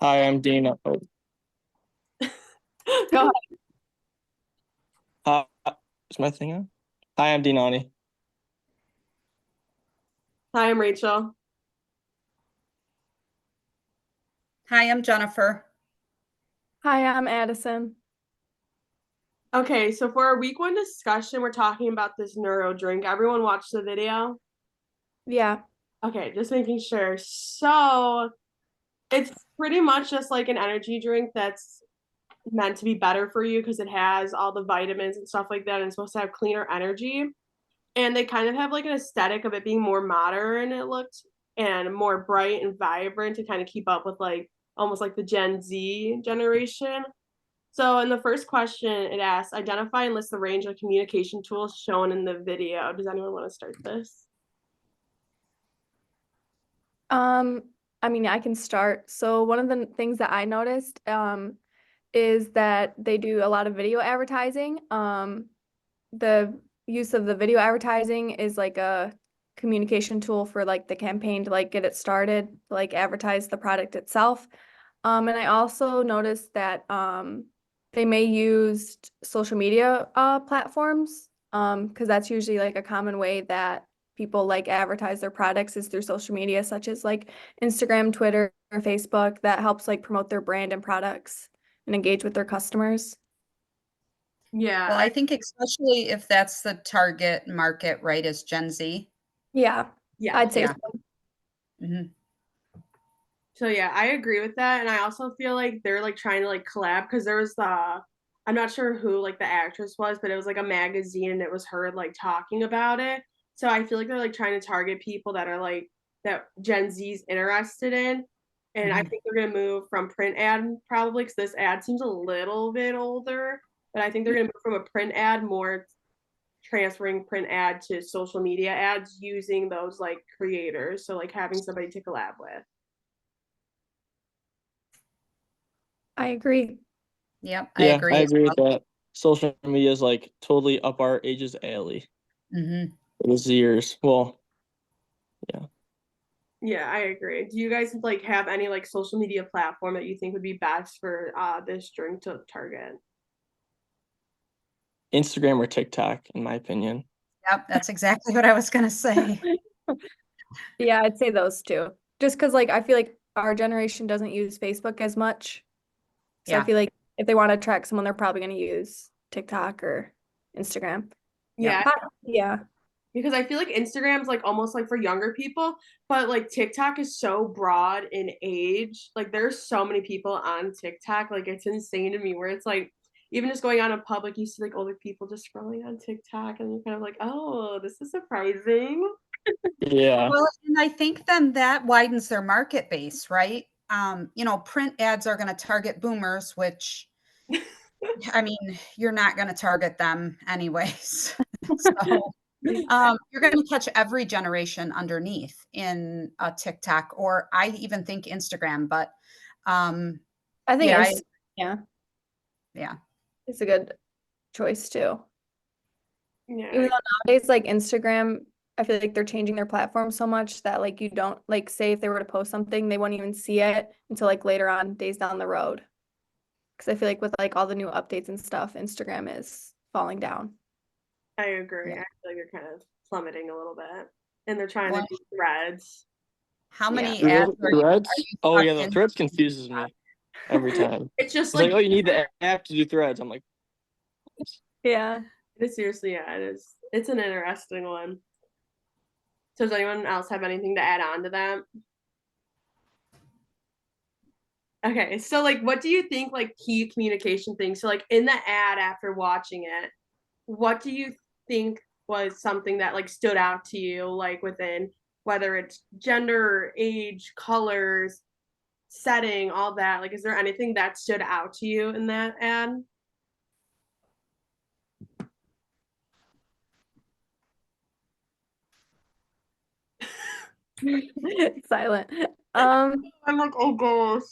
Hi, I'm Dean. Go Hi, is my thing on? Hi, I'm Deanani. Hi, I'm Rachel. Hi, I'm Jennifer. Hi, I'm Addison. Okay, so for our week one discussion, we're talking about this neuro drink. Everyone watched the video? Yeah. Okay, just making sure. So it's pretty much just like an energy drink that's meant to be better for you because it has all the vitamins and stuff like that, and it's supposed to have cleaner energy. And they kind of have like an aesthetic of it being more modern, it looked, and more bright and vibrant to kind of keep up with like almost like the Gen Z generation. So in the first question, it asks, identify and list the range of communication tools shown in the video. Does anyone want to start this? Um, I mean, I can start. So one of the things that I noticed is that they do a lot of video advertising. The use of the video advertising is like a communication tool for like the campaign to like get it started, like advertise the product itself. And I also noticed that they may use social media platforms because that's usually like a common way that people like advertise their products is through social media, such as like Instagram, Twitter, or Facebook, that helps like promote their brand and products and engage with their customers. Yeah, Well, I think especially if that's the target market, right, is Gen Z. Yeah, yeah. I'd say Yeah. so. Mhm. So yeah, I agree with that, and I also feel like they're like trying to like collab because there was I'm not sure who like the actress was, but it was like a magazine and it was her like talking about it. So I feel like they're like trying to target people that are like that Gen Z's interested in, and I Mhm. think they're gonna move from print ad probably because this ad seems a little bit older, but I think they're gonna move from a print ad more transferring print ad to social media ads using those like creators. So like having somebody to collab with. I agree. Yep, I Yeah, I agree as agree with well. that. Social media is like totally up our age's alley. Mhm. It was years. Well, yeah. Yeah, I agree. Do you guys like have any like social media platform that you think would be best for this drink to target? Instagram or TikTok, in my opinion. Yep, that's exactly what I was gonna say. Yeah, I'd say those two. Just because like I feel like our generation doesn't use Facebook as much. So I Yeah. feel like if they want to track someone, they're probably going to use TikTok or Instagram. Yep. Yeah, Yeah. because I feel like Instagram's like almost like for younger people, but like TikTok is so broad in age. Like there's so many people on TikTok. Like it's insane to me where it's like even just going out in public, you see like older people just scrolling on TikTok and you're kind of like, oh, this is surprising. Yeah. Well, and I think then that widens their market base, right? Print ads are gonna target boomers, which I mean, you're not gonna target them anyways. So you're going to catch every generation underneath in a TikTok, or I even think Instagram. But I think yeah, it's yeah, yeah, it's a good choice too. Even Yeah. though nowadays like Instagram, I feel like they're changing their platform so much that like you don't like say if they were to post something, they won't even see it until like later on days down the road. Because I feel like with like all the new updates and stuff, Instagram is falling down. I agree. yeah. I feel like you're kind of plummeting a little bit. And they're trying to Well, do threads. how Yeah. many ads are Threads? you Oh stuck yeah, the in? threads confuses me every time. It's just It's like, like oh, you need the app to do threads. I'm like, Yeah. it is seriously, yeah, it is. It's an interesting one. So does anyone else have anything to add on to that? Okay, so like what do you think like key communication things? So like in the ad after watching it, what do you think was something that like stood out to you like within whether it's gender or age, colors, setting, all that? Like is there anything that stood out to you in that ad? Silent. I'm like, oh gosh.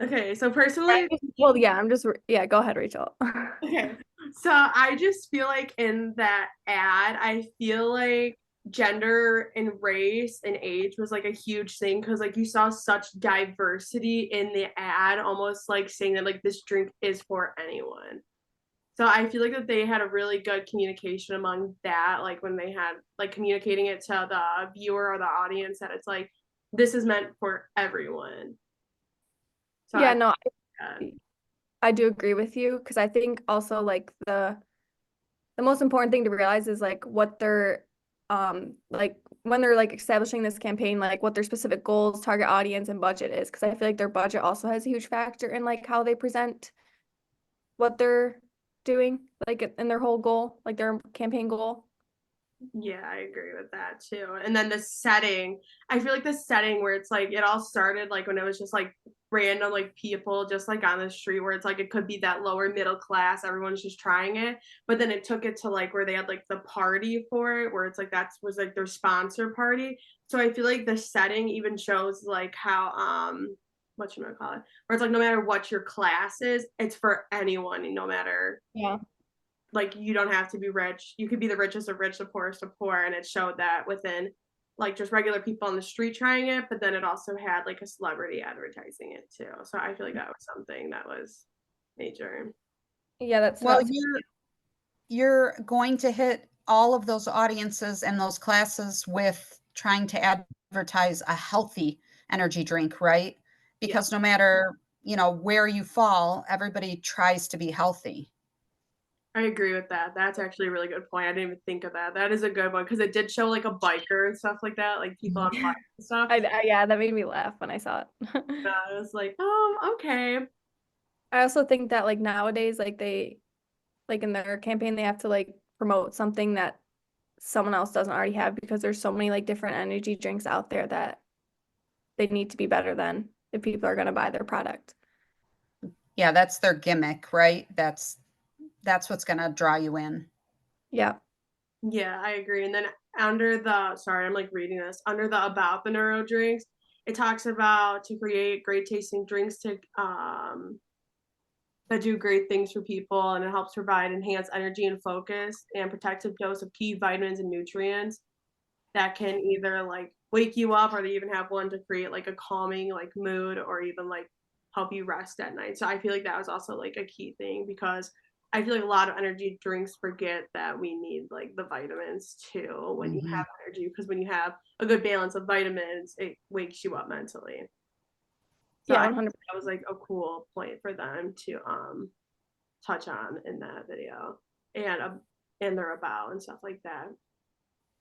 Okay, so personally, Well, yeah, yeah, go ahead, Rachel. okay. So I just feel like in that ad, I feel like gender and race and age was like a huge thing because like you saw such diversity in the ad, almost like saying that like this drink is for anyone. So I feel like that they had a really good communication among that, like when they had like communicating it to the viewer or the audience that it's like this is meant for everyone. So Yeah, I, no, yeah. I do agree with you because I think also like the most important thing to realize is like what they're like when they're like establishing this campaign, like what their specific goals, target audience, and budget is, because I feel like their budget also has a huge factor in like how they present what they're doing, like in their whole goal, like their campaign goal. Yeah, I agree with that too. And then the setting, I feel like the setting where it's like it all started like when it was just like random like people just like on the street where it's like it could be that lower middle class, everyone's just trying it. But then it took it to like where they had like the party for it, where it's like that was like their sponsor party. So I feel like the setting even shows like how what you gonna call it, where it's like no matter what your class is, it's for anyone, no matter Yeah. like you don't have to be rich. You could be the richest of rich, the poorest of poor. And it showed that within like just regular people on the street trying it, but then it also had like a celebrity advertising it too. So I feel like that was something that was major. Yeah, that's Well, not you're going to hit all of those audiences and those classes with trying to advertise a healthy energy drink, right? Because no matter, where you fall, everybody tries to be healthy. I agree with that. That's actually a really good point. I didn't even think of that. That is a good one because it did show like a biker and stuff like that, like people on bikes and stuff. yeah, that made me laugh when I saw it. I was like, oh, okay. I also think that like nowadays, like they like in their campaign, they have to like promote something that someone else doesn't already have because there's so many like different energy drinks out there that they need to be better than if people are going to buy their product. Yeah, that's their gimmick, right? That's what's going to draw you in. Yeah. Yeah, I agree. And then under the, sorry, I'm like reading this, under the about the neuro drinks, it talks about to create great tasting drinks to that do great things for people, and it helps provide enhanced energy and focus and protective dose of key vitamins and nutrients that can either like wake you up, or they even have one to create like a calming like mood, or even like help you rest at night. So I feel like that was also like a key thing because I feel like a lot of energy drinks forget that we need like the vitamins too when you have energy, because when you have a good balance of vitamins, it wakes you up mentally. So Yeah, I 100%. that was like a cool point for them to touch on in that video, and their about and stuff like that.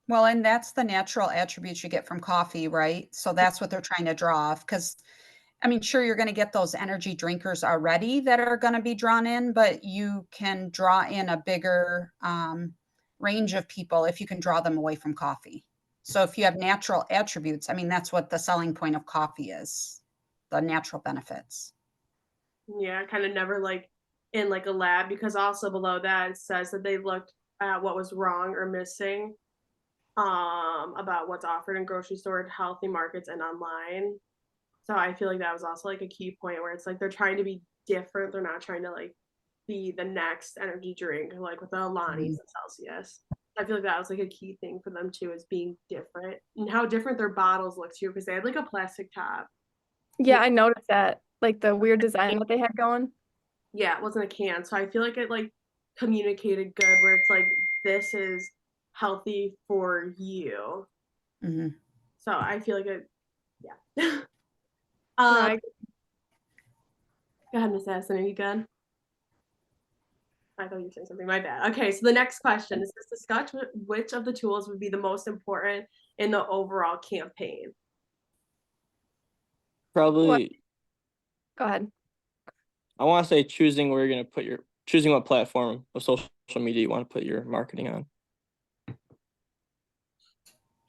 Well, and that's the natural attributes you get from coffee, right? So that's what they're trying to draw off. Because, I mean, sure, you're going to get those energy drinkers already that are going to be drawn in, but you can draw in a bigger range of people if you can draw them away from coffee. So if you have natural attributes, I mean, that's what the selling point of coffee is, the natural benefits. Yeah, kind of never like in like a lab, because also below that it says that they looked at what was wrong or missing about what's offered in grocery store, healthy markets, and online. So I feel like that was also like a key point where it's like they're trying to be different. They're not trying to like be the next energy drink like with the Alani's and Celsius. I feel like that was like a key thing for them too, is being different and how different their bottles look too, because they had like a plastic top. Yeah, I noticed that, like the weird design that they had going. Yeah, it wasn't a can. So I feel like it like communicated good where it's like this is healthy for you. Mm-hmm. So I feel like it, yeah. No, Go ahead, Miss Addison, are you good? I thought you were saying something. My bad. Okay, so the next question is to discuss which of the tools would be the most important in the overall campaign. Probably, go ahead. I want to say choosing where you're going to put choosing what platform of social media you want to put your marketing on.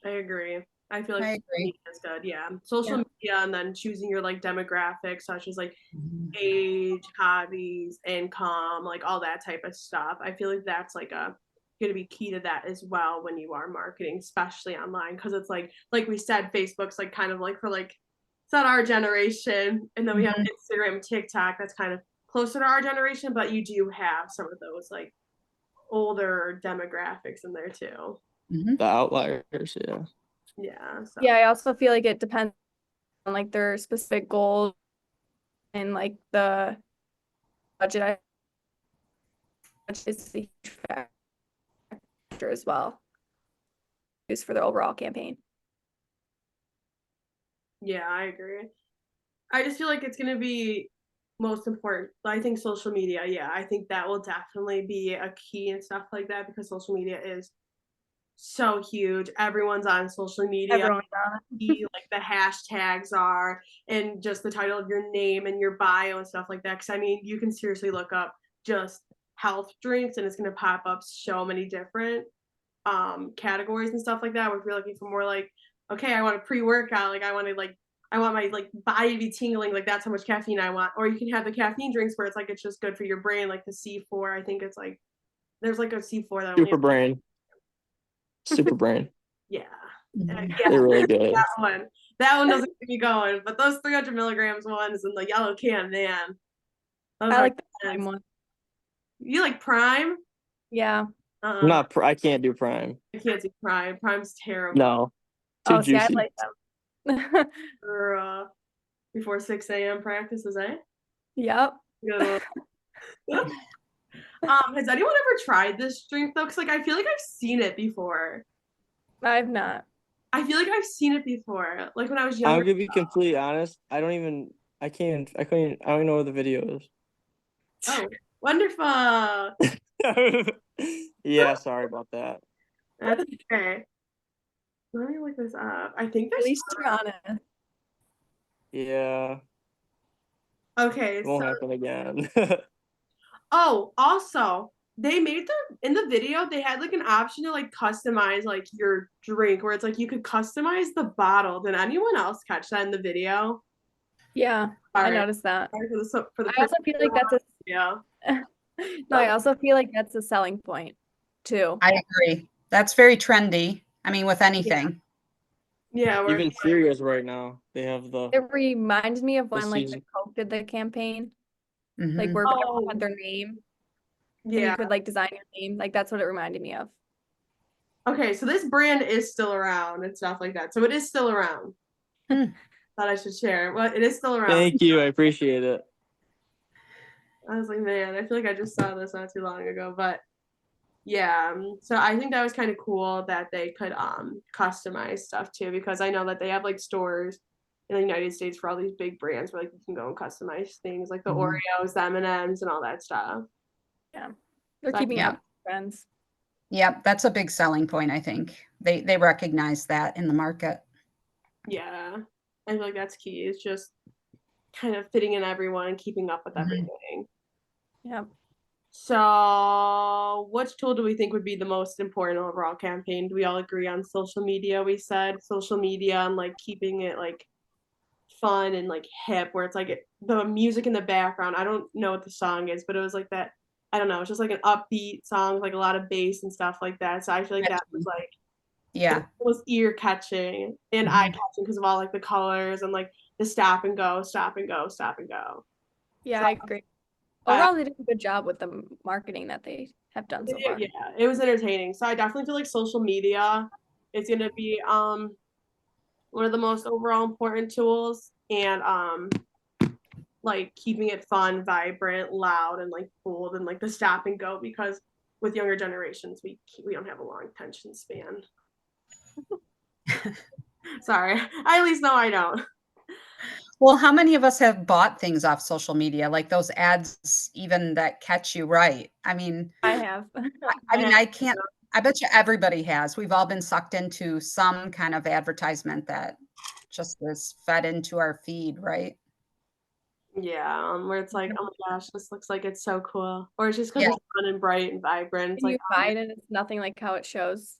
I agree. I feel like I agree. is good. Yeah, social media, and then choosing your like demographics, such as like age, hobbies, income, like all that type of stuff. I feel like that's like going to be key to that as well when you are marketing, especially online, because it's like we said, Facebook's like kind of like for like it's not our generation, and then we have Instagram, TikTok, that's kind of closer to our generation, but you do have some of those like older demographics in there too. Mhm. the outliers, yeah. Yeah. So Yeah, I also feel like it depends on like their specific goals and like the budget. Is a huge factor as well. Used for the overall campaign. yeah, I agree. I just feel like it's gonna be most important. I think social media, yeah, I think that will definitely be a key and stuff like that because social media is so huge. Everyone's on social media. Everyone's on it. Like the hashtags are and just the title of your name and your bio and stuff like that. Because I mean, you can seriously look up just health drinks and it's gonna pop up so many different categories and stuff like that. If you're looking for more like, okay, I want a pre-workout, like I want my like body to be tingling, like that's how much caffeine I want. Or you can have the caffeine drinks where it's like it's just good for your brain, like the C4. I think it's like there's like a C4 that only Super brain. Super brain. yeah. Mhm. Yeah, They're really good. that one doesn't keep me going, but those 300 milligrams ones in the yellow can, man. Those I are like the prime intense. one. You like Prime? Yeah. I'm not. I can't do prime. I can't do Prime. Prime's terrible. No. Too Oh, see, I juicy. like them. For before 6 a.m. practices, eh? Yep. Good one. Has anyone ever tried this drink though? Because like I feel like I've seen it before. I've not. I feel like I've seen it before, like when I was I'm younger. gonna be completely honest. I don't even know where the video Oh, wonderful. is. Yeah, sorry about that. That's okay. Let me look this up. I think At there's least you're honest. Yeah, okay. it won't So happen again. oh, also they made the in the video they had like an option to like customize like your drink where it's like you could customize the bottle. Did anyone else catch that in the video? Yeah, I Sorry, noticed that. sorry for the I also feel like that's yeah. no, I also feel like that's a selling point too. I agree. That's very trendy. I mean, with anything. Yeah, we're Even Cheerios right now, they have the It reminds me of when like the season. Coke did the campaign, like Mhm. where people oh had their name and you yeah. could like design your name. Like that's what it reminded me of. Okay, so this brand is still around and stuff like that. So it is still around. Hmm. Thought I should share. Well, it is still around. Thank you, I appreciate it. I was like, man, I feel like I just saw this not too long ago, but yeah. So I think that was kind of cool that they could customize stuff too, because I know that they have like stores in the United States for all these big brands where like you can go and customize things like the Mhm. Oreos, the M&Ms, and all that stuff. Yeah. They're So I keeping think- up with trends. Yep, that's a big selling point, I think. They recognize that in the market. Yeah, I feel like that's key. It's just kind of fitting in everyone and keeping up with Mhm. everything. Yeah. So, which tool do we think would be the most important overall campaign? Do we all agree on social media? We said social media and like keeping it like fun and like hip, where it's like the music in the background. I don't know what the song is, but it was like that. I don't know. It's just like an upbeat song, like a lot of bass and stuff like that. So I feel like that was like Yeah. it was ear catching and Mhm. eye catching because of all like the colors and like the stop and go, stop and go, stop and go. Yeah, So- I agree. Overall, they did a good job with the marketing that they have done so far. Yeah, it was entertaining. So I definitely feel like social media is gonna be one of the most overall important tools and like keeping it fun, vibrant, loud, and like bold and like the stop and go because with younger generations we don't have a long attention span. Sorry, I at least know I don't. Well, how many of us have bought things off social media, like those ads even that catch you right? I mean, I have. I bet you everybody has. We've all been sucked into some kind of advertisement that just is fed into our feed, right? Yeah, where it's like, oh my gosh, this looks like it's so cool, or it's just because Yeah. it's fun and bright and vibrant. It's And like, you buy it and it's nothing like how it shows.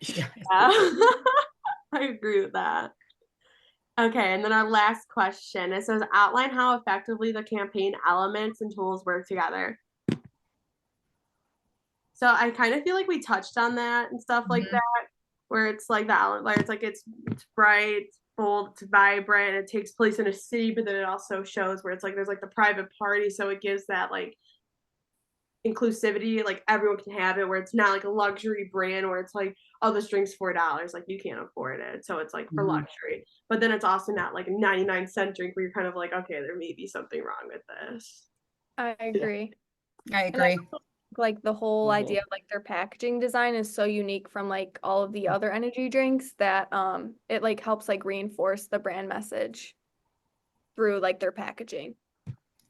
Yeah. yeah. I agree with that. Okay, and then our last question. It says outline how effectively the campaign elements and tools work together. So I kind of feel like we touched on that and stuff like Mhm. that, where it's like the outline, where it's like it's bright, bold, it's vibrant, it takes place in a city, but then it also shows where it's like there's like the private party, so it gives that like inclusivity, like everyone can have it, where it's not like a luxury brand where it's like, oh, this drink's $4, like you can't afford it, so it's like for Mhm. luxury. But then it's also not like a 99-cent drink where you're kind of like, okay, there may be something wrong with this. I agree. I And I agree. also think, like the whole Mhm. idea of like their packaging design is so unique from like all of the other energy drinks that it like helps like reinforce the brand message through like their packaging.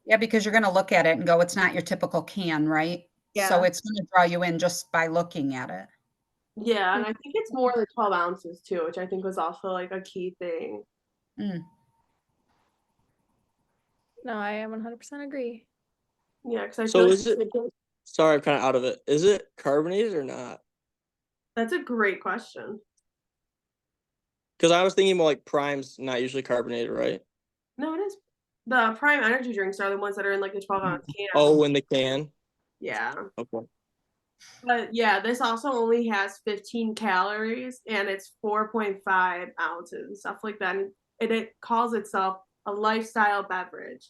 Yeah, because you're gonna look at it and go, it's not your typical can, right? So Yeah. it's gonna draw you in just by looking at it. Yeah, and I think it's more than 12 ounces too, which I think was also like a key thing. Mm. No, I am 100% agree. Yeah, because I So feel like is it? Sorry, I'm kind of out of it. Is it carbonated or not? that's a great question. Because I was thinking more like Prime's not usually carbonated, right? No, it is. The Prime energy drinks are the ones that are in like the 12-ounce can. Oh, in the can. Yeah. Okay. But yeah, this also only has 15 calories and it's 4.5 ounces and stuff like that. And it calls itself a lifestyle beverage.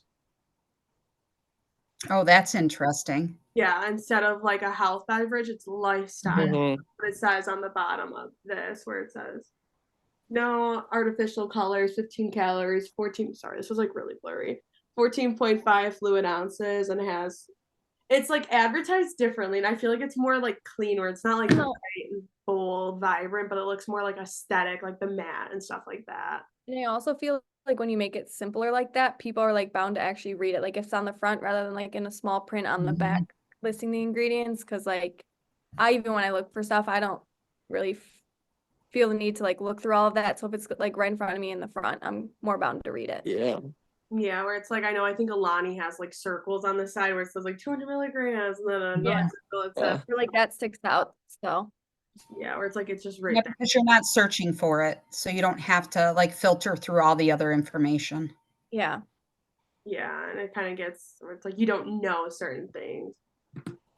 Oh, that's interesting. Yeah, instead of like a health beverage, it's lifestyle. Mhm. What it says on the bottom of this, where it says no artificial colors, 15 calories, 14. Sorry, this was like really blurry. 14.5 fluid ounces, and it's like advertised differently, and I feel like it's more like clean, where it's not like No. bright and bold, vibrant, but it looks more like aesthetic, like the matte and stuff like that. And I also feel like when you make it simpler like that, people are like bound to actually read it. Like if it's on the front rather than like in a small print on the Mhm. back listing the ingredients. Cause like even when I look for stuff, I don't really feel the need to like look through all of that. So if it's like right in front of me in the front, I'm more bound to read it. Yeah. Yeah, where it's like I think Alani has like circles on the side where it says like 200 milligrams, and then another Yeah. circle it Yeah. says I feel like that sticks out. So yeah, where it's like it's just right Yeah, there. because you're not searching for it, so you don't have to like filter through all the other information. yeah. Yeah, and it kind of gets where it's like you don't know certain things.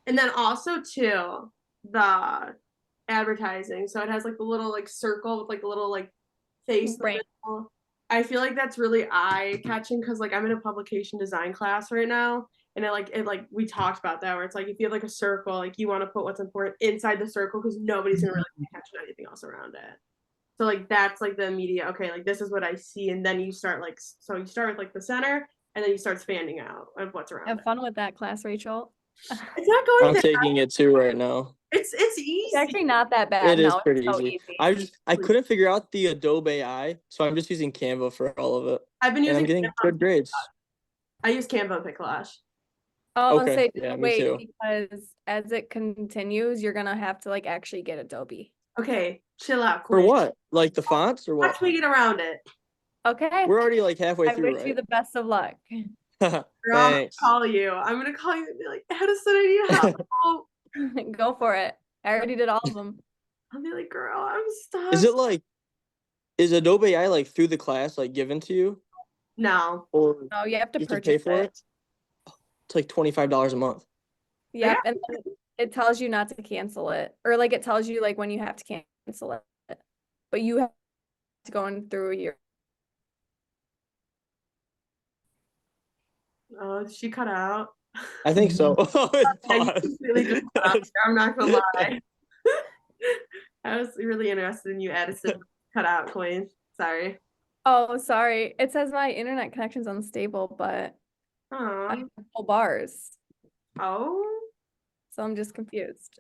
And then also too, the advertising. So it has like the little like circle with like a little like face in the Right. middle. I feel like that's really eye catching because like I'm in a publication design class right now. And it like we talked about that where it's like if you have like a circle, like you want to put what's important inside the circle because nobody's gonna really pay attention to anything else around it. So like that's like the immediate, okay, like this is what I see, and then you start like so you start with like the center and then you start expanding out of what's around Have it. fun with that class, Rachel. It's not going I'm that taking it too right now. it's It's easy. actually not that bad. It is No, pretty it's so easy. easy. I couldn't figure out the Adobe AI, so I'm just using Canva for all of it, I've been and I'm using getting Canva. good grades. I use Canva and Picolash. I was gonna Okay, say yeah, me wait too. because as it continues, you're gonna have to like actually get Adobe. Okay, chill out, For Quinn. what? Like the fonts or what? Watch me get around it. Okay. We're already like halfway I through, wish you right? the best of luck. Girl, I'm gonna Thanks. call you. I'm gonna call you and be like, Edison, I need help. Go for it. I already did all of them. I'll be like, girl, I'm stuck. Is it like, is Adobe AI like through the class like given to you, No. or No, you have to you have to pay purchase for it. it? It's like $25 a month. Yep, and then it tells you not to cancel it, or like it tells you like when you have to cancel it, but you have to go in through your. Oh, she cut out. I think so. Oh, it Yeah, you paused. completely just cut out. I'm not gonna lie. I was really interested in you, Edison. Cut out, Queen. Sorry. Oh, sorry. It says my internet connection's unstable, but I Aw. have full bars, Oh. so I'm just confused.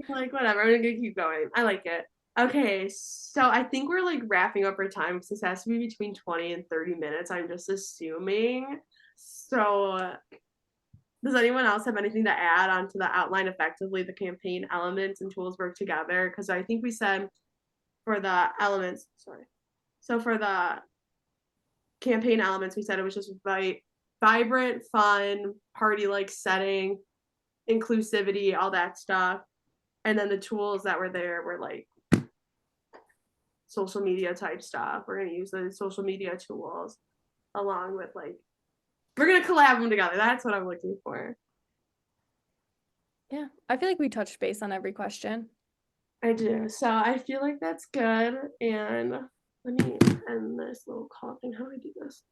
Like whatever, I'm gonna keep going. I like it. Okay, so I think we're like wrapping up our time because this has to be between 20 and 30 minutes. I'm just assuming. So, does anyone else have anything to add onto the outline effectively? The campaign elements and tools work together because I think we said for the elements, sorry. So for the campaign elements, we said it was just vibrant, fun, party-like setting, inclusivity, all that stuff. And then the tools that were there were like social media type stuff. We're gonna use the social media tools along with like we're gonna collab them together. That's what I'm looking for. Yeah, I feel like we touched base on every question. I do. So I feel like that's good. And let me end this little call thing. How do I do this?